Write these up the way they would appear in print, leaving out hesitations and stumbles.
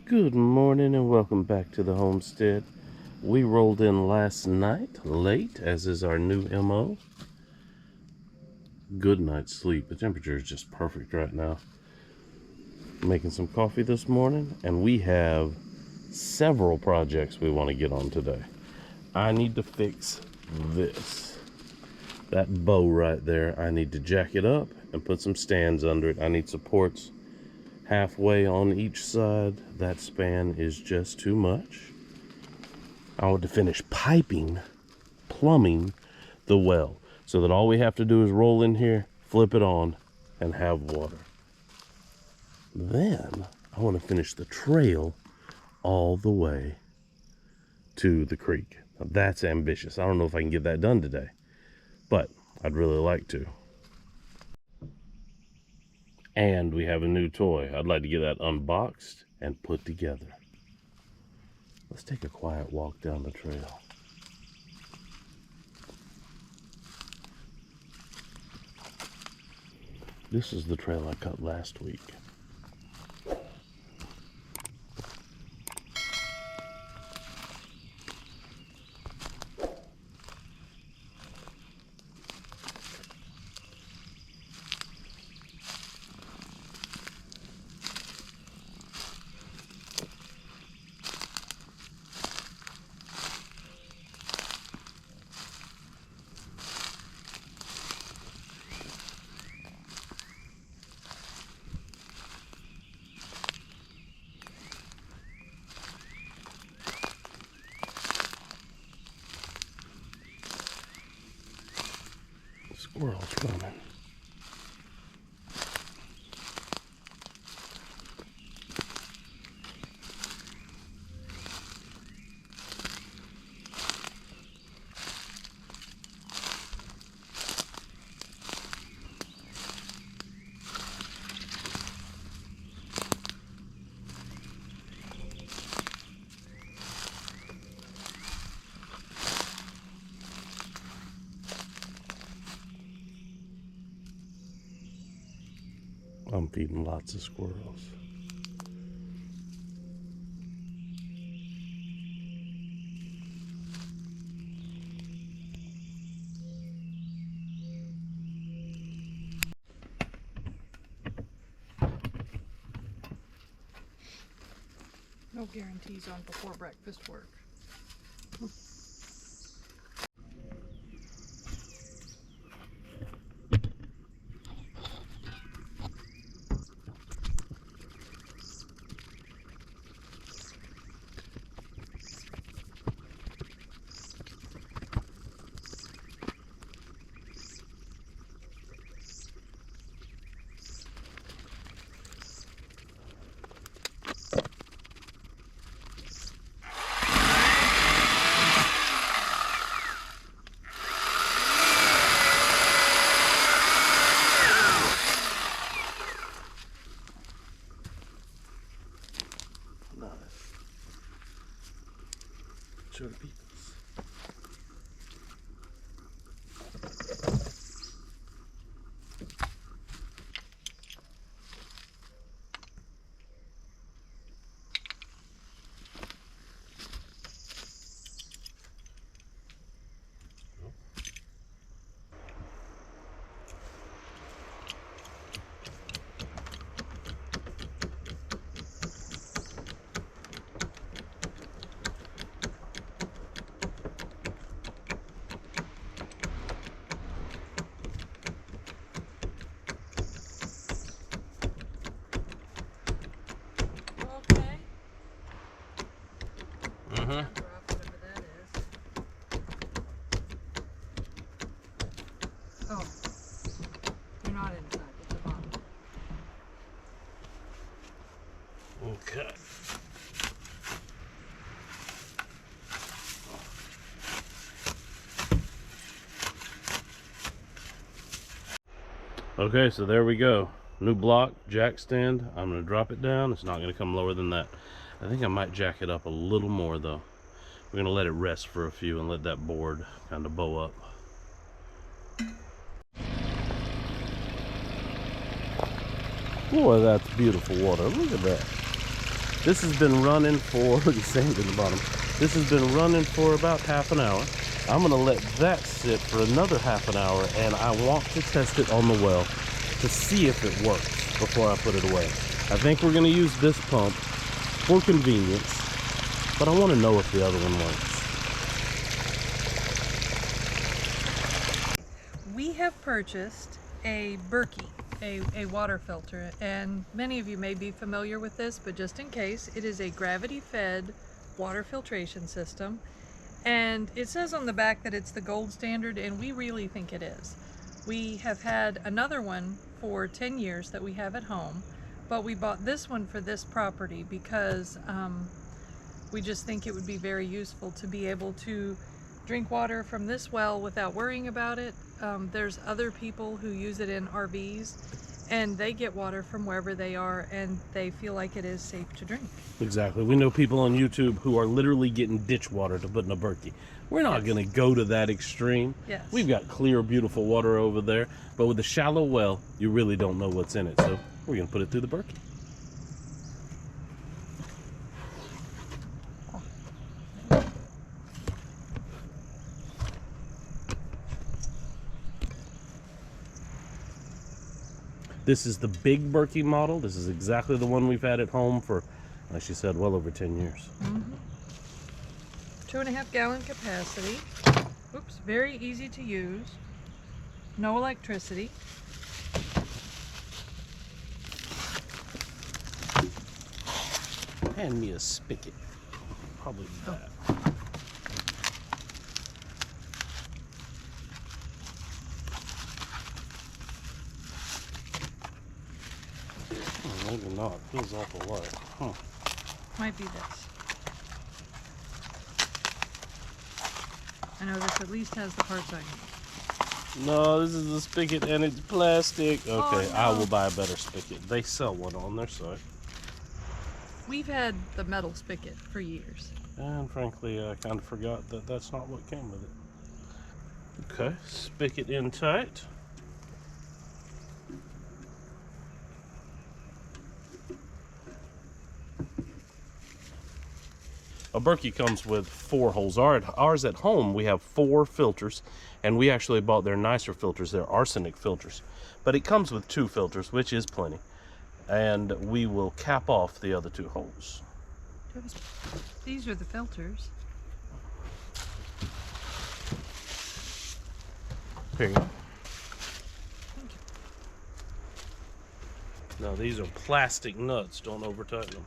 Good morning and welcome back to the homestead. We rolled in last night, late, as is our new MO. Good night's sleep. The temperature is just perfect right now. Making some coffee this morning, and we have several projects we want to get on today. I need to fix this. That bow right there, I need to jack it up and put some stands under it. I need supports halfway on each side. That span is just too much. I want to finish plumbing the well, so that all we have to do is roll in here, flip it on, and have water. Then I want to finish the trail all the way to the creek. Now, that's ambitious. I don't know if I can get that done today, but I'd really like to. And we have a new toy. I'd like to get that unboxed and put together. Let's take a quiet walk down the trail. This is the trail I cut last week. Squirrels coming. I'm feeding lots of squirrels. No guarantees on before breakfast work. Show the people. Drop whatever that is. Oh, you're not inside, it's the bottom. Okay. Okay, so there we go. New block, jack stand. I'm going to drop it down. It's not going to come lower than that. I think I might jack it up a little more though. We're going to let it rest for a few and let that board kind of bow up. Boy, that's beautiful water. Look at that. This has been running for, look at sand in the bottom. This has been running for about half an hour. I'm gonna let that sit for another half an hour, and I want to test it on the well to see if it works before I put it away. I think we're gonna use this pump for convenience, but I wanna know if the other one works. We have purchased a Berkey, a water filter, and many of you may be familiar with this, but just in case, it is a gravity-fed water filtration system, and it says on the back that it's the gold standard, and we really think it is. We have had another one for 10 years that we have at home, but we bought this one for this property because we just think it would be very useful to be able to drink water from this well without worrying about it. There's other people who use it in RVs, and they get water from wherever they are, and they feel like it is safe to drink. Exactly. We know people on YouTube who are literally getting ditch water to put in a Berkey. We're not going to go to that extreme. Yes. We've got clear, beautiful water over there, but with a shallow well, you really don't know what's in it, so we're going to put it through the Berkey. This is the Big Berkey model. This is exactly the one we've had at home for, like she said, well over 10 years. 2.5 gallon capacity. Oops, very easy to use. No electricity. Hand me a spigot. Probably that. Maybe not. Feels awful light. Huh. Might be this. I know this at least has the parts I need. No, this is the spigot and it's plastic. Okay, Oh, no. I will buy a better spigot. They sell one on their site. We've had the metal spigot for years. And frankly, I kind of forgot that that's not what came with it. Okay, spigot in tight. A Berkey comes with 4 holes. Ours at home, we have 4 filters, and we actually bought their nicer filters, their arsenic filters. But it comes with 2 filters, which is plenty. And we will cap off the other 2 holes. These are the filters. Here you go. Now these are plastic nuts. Don't over tighten them.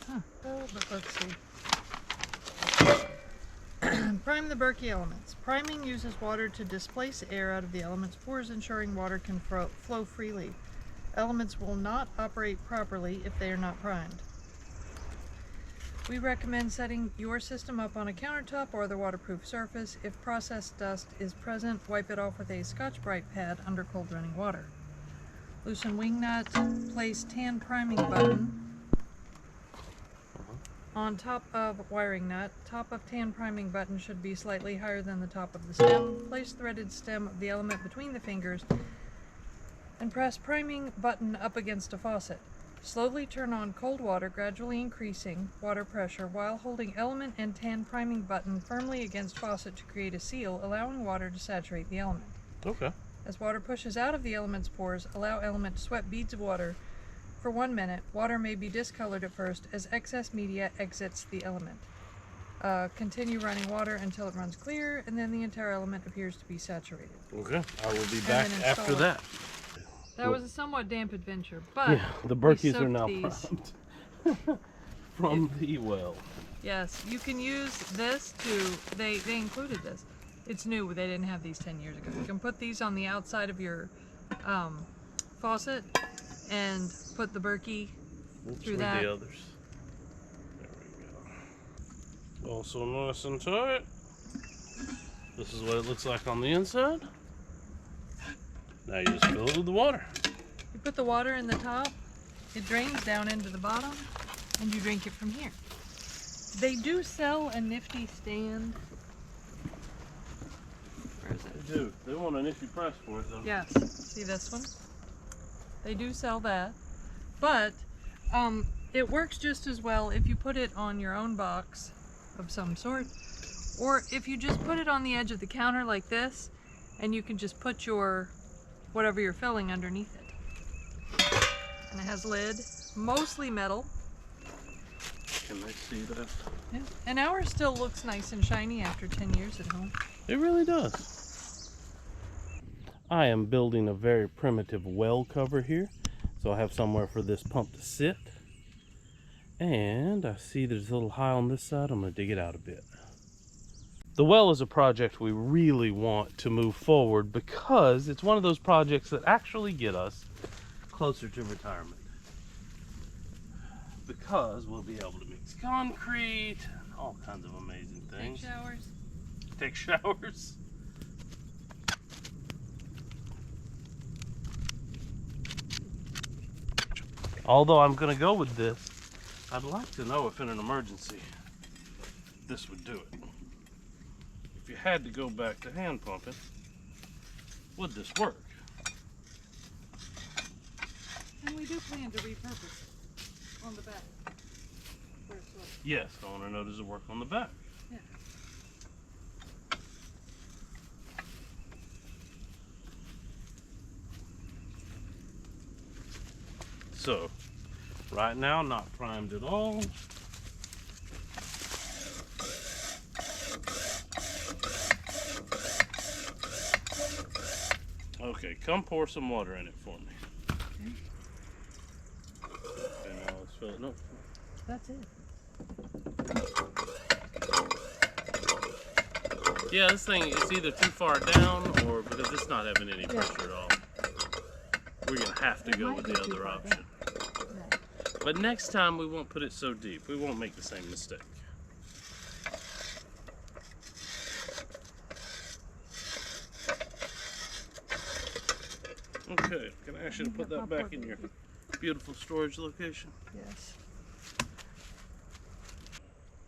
Huh. Oh, but let's see. Prime the Berkey elements. Priming uses water to displace air out of the element's pores, ensuring water can flow freely. Elements will not operate properly if they are not primed. We recommend setting your system up on a countertop or other waterproof surface. If processed dust is present, wipe it off with a Scotch-Brite pad under cold running water. Loosen wing nut, place tan priming button on top of wiring nut. Top of tan priming button should be slightly higher than the top of the stem. Place threaded stem of the element between the fingers and press priming button up against a faucet. Slowly turn on cold water, gradually increasing water pressure while holding element and tan priming button firmly against faucet to create a seal, allowing water to saturate the element. Okay. As water pushes out of the element's pores, allow element to sweat beads of water for 1 minute. Water may be discolored at first as excess media exits the element. Continue running water until it runs clear, and then the entire element appears to be saturated. Okay. I will be back then after install it. that. That was a somewhat damp adventure, but Yeah, the Berkeys are soaked now these. primed from the well. Yes, you can use this to, they included this. It's new, they didn't have these 10 years ago. You can put these on the outside of your faucet and put the Berkey through that. The others. There we go. Also nice and tight. This is what it looks like on the inside. Now you just fill it with the water. You put the water in the top, it drains down into the bottom, and you drink it from here. They do sell a nifty stand. Where is it? They do. They want an issue press for it though. Yes, see this one? They do sell that, but It works just as well if you put it on your own box of some sort, or if you just put it on the edge of the counter like this, and you can just put your whatever you're filling underneath it. And it has lid, mostly metal. Can I see that? Yeah. And ours still looks nice and shiny after 10 years at home. It really does. I am building a very primitive well cover here, so I have somewhere for this pump to sit. And I see there's a little high on this side. I'm going to dig it out a bit. The well is a project we really want to move forward because it's one of those projects that actually get us closer to retirement. Because we'll be able to mix concrete and all kinds of amazing things. Take showers. Take showers. Although I'm going to go with this, I'd like to know if in an emergency this would do it. If you had to go back to hand pumping, would this work? And we do plan to repurpose it on the back. Where it's like. Yes, I want to know, does it work on the back? Yeah. So, right now, not primed at all. Okay, come pour some water in it for me. Okay, now let's fill it up. That's it. Yeah, this thing is either too far down or because it's not having any pressure at all. We're gonna have to go with the other option. Yeah. But next time we won't put it so deep. We won't make the same mistake. Okay, can I ask you to put that back in your beautiful storage location? Yes.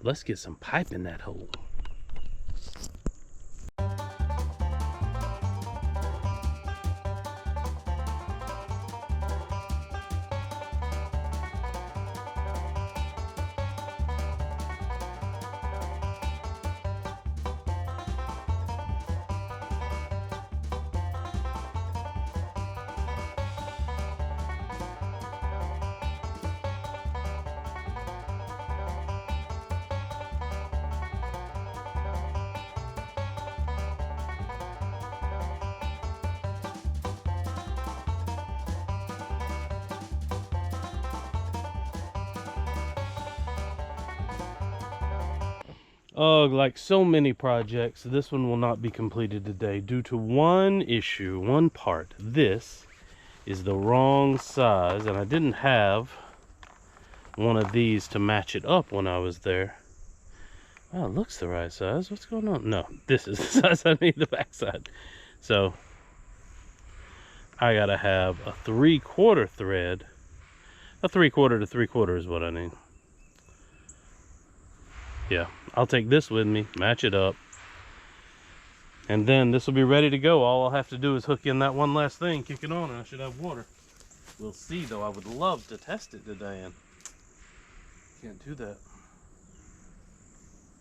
Let's get some pipe in that hole. Like so many projects, this one will not be completed today due to one issue, one part. This is the wrong size, and I didn't have one of these to match it up when I was there. Well, it looks the right size. What's going on? No, this is the size I need the backside. So I gotta have a 3/4 thread. A 3/4 to 3/4 is what I need. Yeah, I'll take this with me, match it up, and then this will be ready to go. All I'll have to do is hook in that one last thing, kick it on, and I should have water. We'll see, though. I would love to test it today, and can't do that.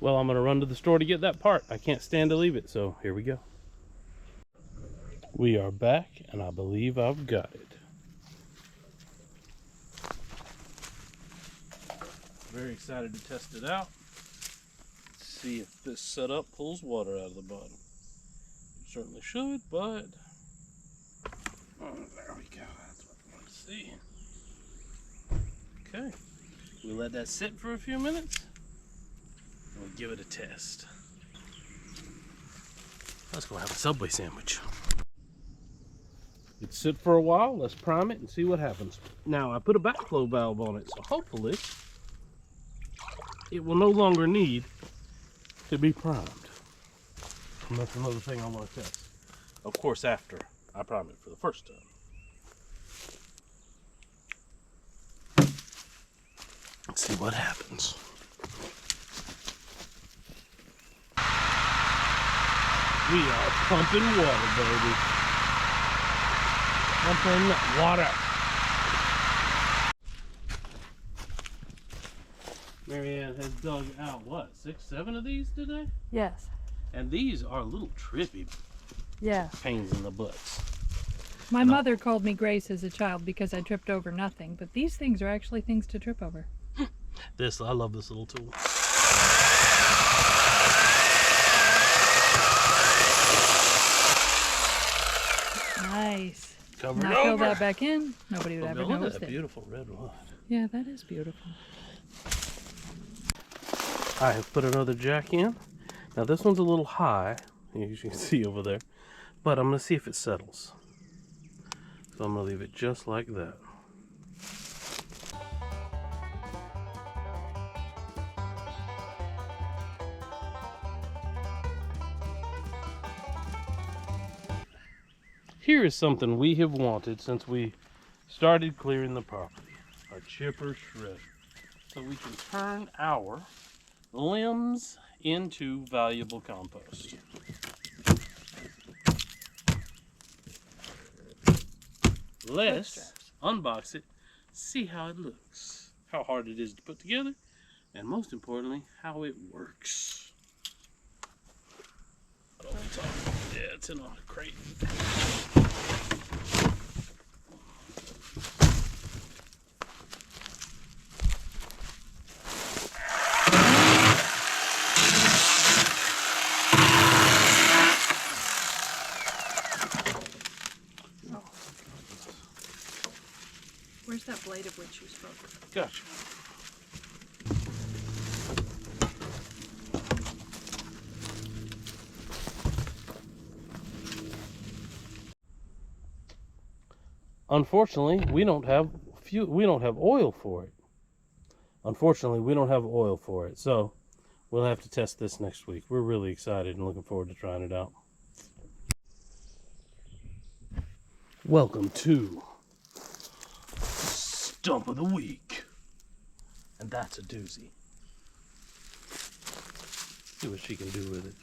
Well, I'm going to run to the store to get that part. I can't stand to leave it, so here we go. We are back, and I believe I've got it. Very excited to test it out. See if this setup pulls water out of the bottom. It certainly should, but oh, there we go. That's what I want to see. Okay, we let that sit for a few minutes and we'll give it a test. Let's go have a Subway sandwich. It's sit for a while. Let's prime it and see what happens. Now I put a backflow valve on it, so hopefully it will no longer need to be primed. And that's another thing I want to test. Of course, after I prime it for the first time. Let's see what happens. We are pumping water, baby. Pumping water. and has dug out, what, 6, 7 of these today? Yes. And these are little trippy Yeah. pains in the butts. My mother called me Grace as a child because I tripped over nothing, but these things are actually things to trip over. I love this little tool. Nice. Cover it Now fill over. that back in. Nobody would ever Look at notice that it. beautiful red wood. Yeah, that is beautiful. I have put another jack in. Now this one's a little high, as you can see over there, but I'm going to see if it settles. So I'm going to leave it just like that. Here is something we have wanted since we started clearing the property. A chipper shredder. So we can turn our limbs into valuable compost. Let's unbox it, see how it looks, how hard it is to put together, and most importantly, how it works. Yeah, it's in a crate. Where's that blade of which you spoke? Gotcha. Unfortunately, we don't have oil for it. So we'll have to test this next week. We're really excited and looking forward to trying it out. Welcome to Stump of the Week. And that's a doozy. See what she can do with it.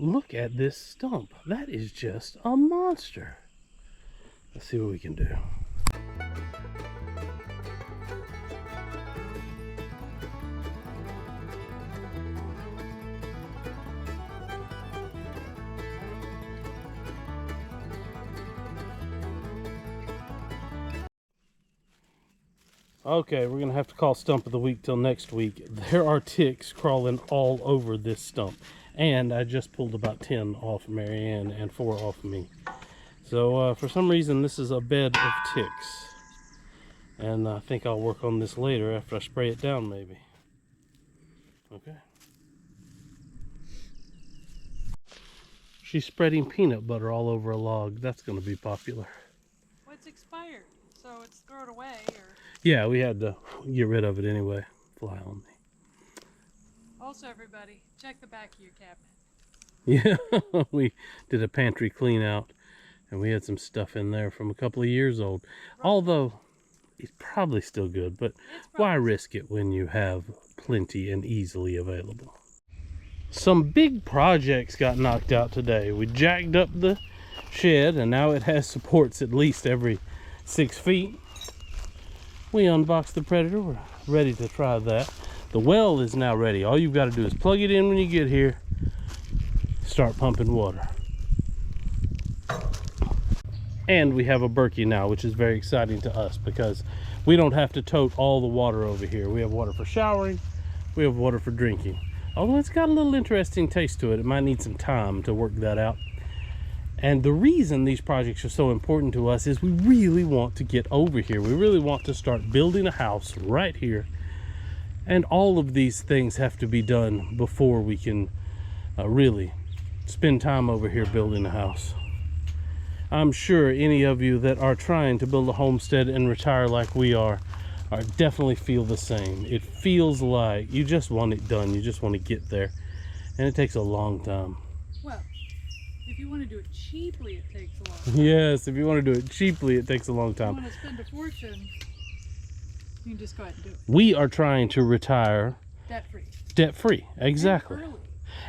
Look at this stump. That is just a monster. Let's see what we can do. Okay, we're gonna have to call Stump of the Week till next week. There are ticks crawling all over this stump. And I just pulled about 10 off Marianne and 4 off me. So for some reason this is a bed of ticks. And I think I'll work on this later after I spray it down maybe. Okay. She's spreading peanut butter all over a log. That's going to be popular. Well, it's expired, so it's thrown away. Or... Yeah, we had to get rid of it anyway. Fly on me. Also, everybody, check the back of your cabinet. Yeah, we did a pantry clean out and we had some stuff in there from a couple of years old. Although it's probably still good, but why risk it when you have plenty and easily available? Some big projects got knocked out today. We jacked up the shed, and now it has supports at least every 6 feet. We unboxed the Predator. We're ready to try that. The well is now ready. All you've got to do is plug it in when you get here, start pumping water. And we have a Berkey now, which is very exciting to us because we don't have to tote all the water over here. We have water for showering, we have water for drinking. Although it's got a little interesting taste to it. It might need some time to work that out. And the reason these projects are so important to us is we really want to get over here. We really want to start building a house right here. And all of these things have to be done before we can really spend time over here building a house. I'm sure any of you that are trying to build a homestead and retire like we are definitely feel the same. It feels like you just want it done. You just want to get there. And it takes a long time. Well, if you want to do it cheaply, it takes a long time. Yes, if you want to do it cheaply, it takes a long time. If you want to spend a fortune, you can just go ahead and do it. We are trying to retire Debt-free. Debt-free, exactly. And early.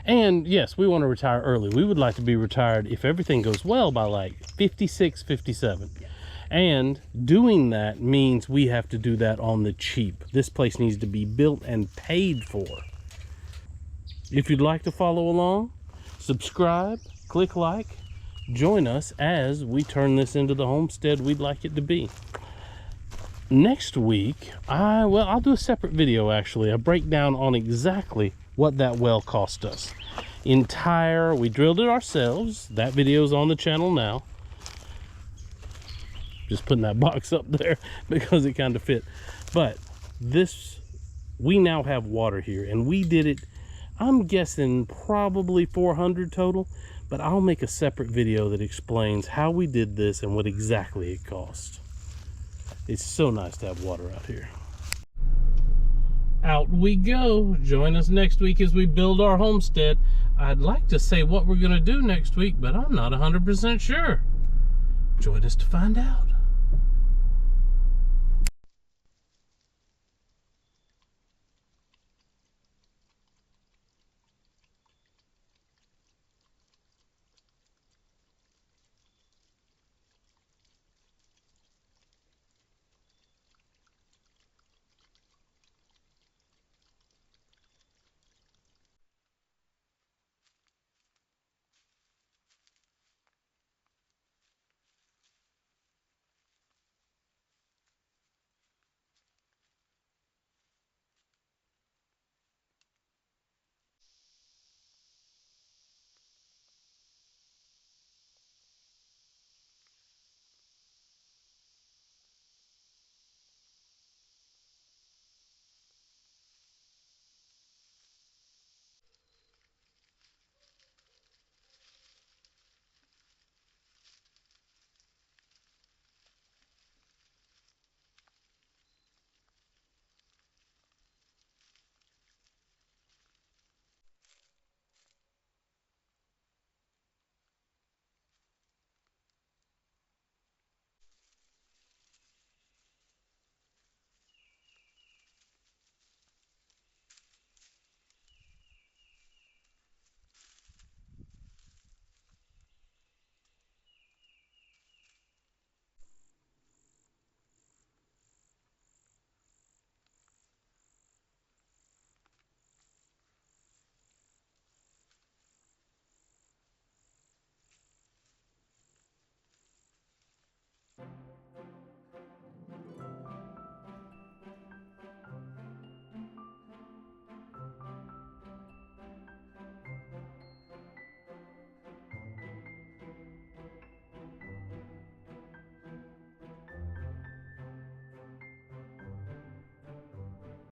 And yes, we want to retire early. We would like to be retired, if everything goes well, by like 56, 57. Yeah. And doing that means we have to do that on the cheap. This place needs to be built and paid for. If you'd like to follow along, subscribe, click like, join us as we turn this into the homestead we'd like it to be. Next week, I'll do a separate video, actually, a breakdown on exactly what that well cost us. We drilled it ourselves. That video's on the channel now. Just putting that box up there because it kind of fit. But we now have water here, and we did it, I'm guessing probably 400 total, but I'll make a separate video that explains how we did this and what exactly it cost. It's so nice to have water out here. Out we go. Join us next week as we build our homestead. I'd like to say what we're going to do next week, but I'm not 100% sure. Join us to find out.